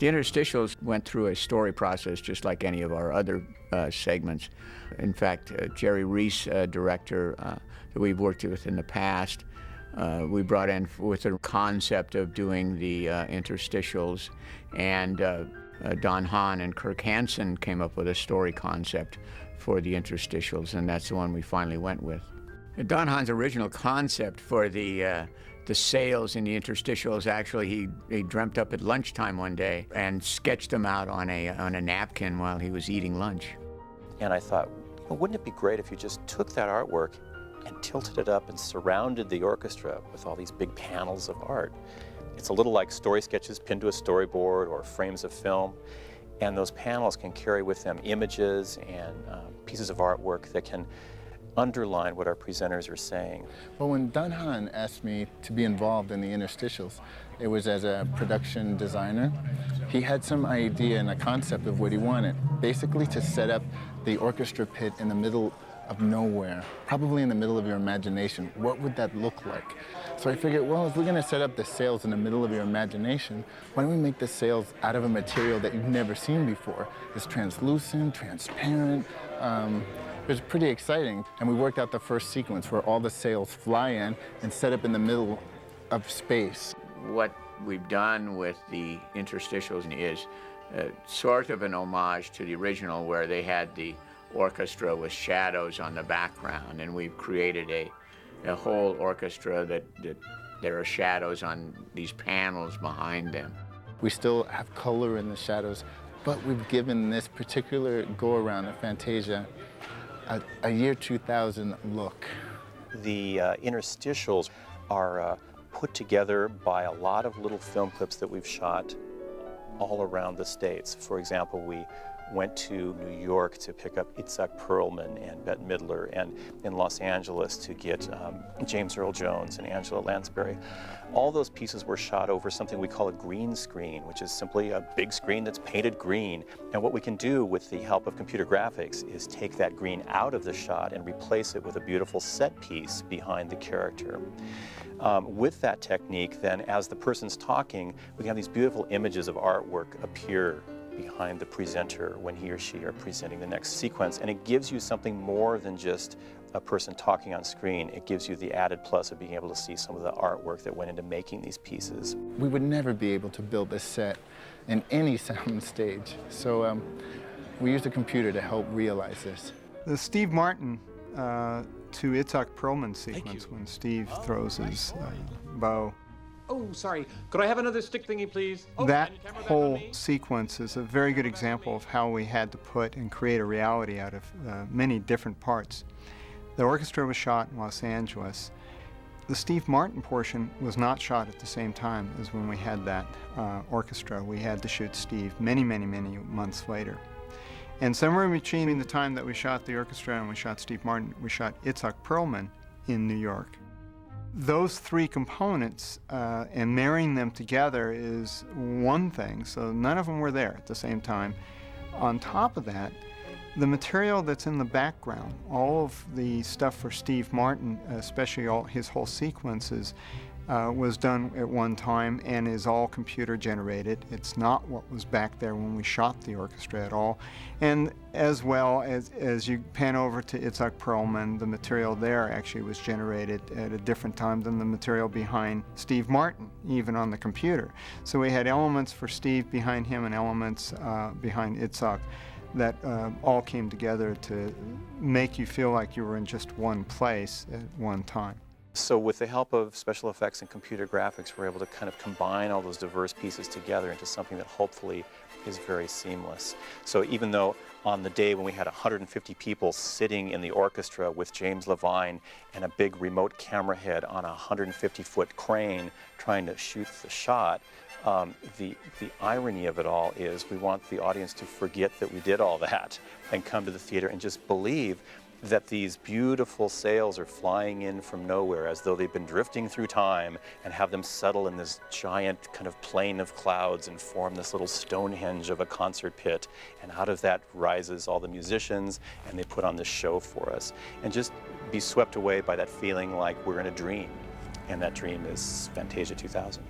The interstitials went through a story process just like any of our other segments. In fact, Jerry Reese, director that we've worked with in the past, we brought in with a concept of doing the interstitials, and Don Hahn and Kirk Hansen came up with a story concept for the interstitials, and that's the one we finally went with. Don Hahn's original concept for the sails in the interstitials, actually he dreamt up at lunchtime one day and sketched them out on a napkin while he was eating lunch. And I thought, well, wouldn't it be great if you just took that artwork and tilted it up and surrounded the orchestra with all these big panels of art. It's a little like story sketches pinned to a storyboard or frames of film, and those panels can carry with them images and pieces of artwork that can underline what our presenters are saying. Well, when Don Hahn asked me to be involved in the interstitials, it was as a production designer. He had some idea and a concept of what he wanted, basically to set up the orchestra pit in the middle of nowhere, probably in the middle of your imagination. What would that look like? So I figured, well, if we're going to set up the sails in the middle of your imagination, why don't we make the sails out of a material that you've never seen before? It's translucent, transparent. It was pretty exciting. And we worked out the first sequence where all the sails fly in and set up in the middle of space. What we've done with the interstitials is sort of an homage to the original, where they had the orchestra with shadows on the background, and we've created a whole orchestra that there are shadows on these panels behind them. We still have color in the shadows, but we've given this particular go-around of Fantasia a year 2000 look. The interstitials are put together by a lot of little film clips that we've shot all around the States. For example, we went to New York to pick up Itzhak Perlman and Bette Midler, and in Los Angeles to get James Earl Jones and Angela Lansbury. All those pieces were shot over something we call a green screen, which is simply a big screen that's painted green. And what we can do with the help of computer graphics is take that green out of the shot and replace it with a beautiful set piece behind the character. With that technique, then, as the person's talking, we can have these beautiful images of artwork appear behind the presenter when he or she are presenting the next sequence, and it gives you something more than just a person talking on screen. It gives you the added plus of being able to see some of the artwork that went into making these pieces. We would never be able to build a set in any sound stage, so we used a computer to help realize this. The Steve Martin to Itzhak Perlman sequence, when Steve throws his bow. Oh, sorry. Could I have another stick thingy, please? Oh, That whole sequence is a very good example of how we had to put and create a reality out of many different parts. The orchestra was shot in Los Angeles. The Steve Martin portion was not shot at the same time as when we had that orchestra. We had to shoot Steve many, many, many months later. And somewhere between the time that we shot the orchestra and we shot Steve Martin, we shot Itzhak Perlman in New York. Those three components and marrying them together is one thing, so none of them were there at the same time. On top of that, the material that's in the background, all of the stuff for Steve Martin, especially his whole sequences, was done at one time and is all computer generated. It's not what was back there when we shot the orchestra at all. And as well as you pan over to Itzhak Perlman, the material there actually was generated at a different time than the material behind Steve Martin, even on the computer. So we had elements for Steve behind him and elements behind Itzhak that all came together to make you feel like you were in just one place at one time. So with the help of special effects and computer graphics, we're able to kind of combine all those diverse pieces together into something that hopefully is very seamless. So even though on the day when we had 150 people sitting in the orchestra with James Levine and a big remote camera head on a 150-foot crane trying to shoot the shot, the irony of it all is we want the audience to forget that we did all that and come to the theater and just believe that these beautiful sails are flying in from nowhere as though they've been drifting through time, and have them settle in this giant kind of plain of clouds and form this little Stonehenge of a concert pit. And out of that rises all the musicians, and they put on this show for us. And just be swept away by that feeling like we're in a dream. And that dream is Fantasia 2000.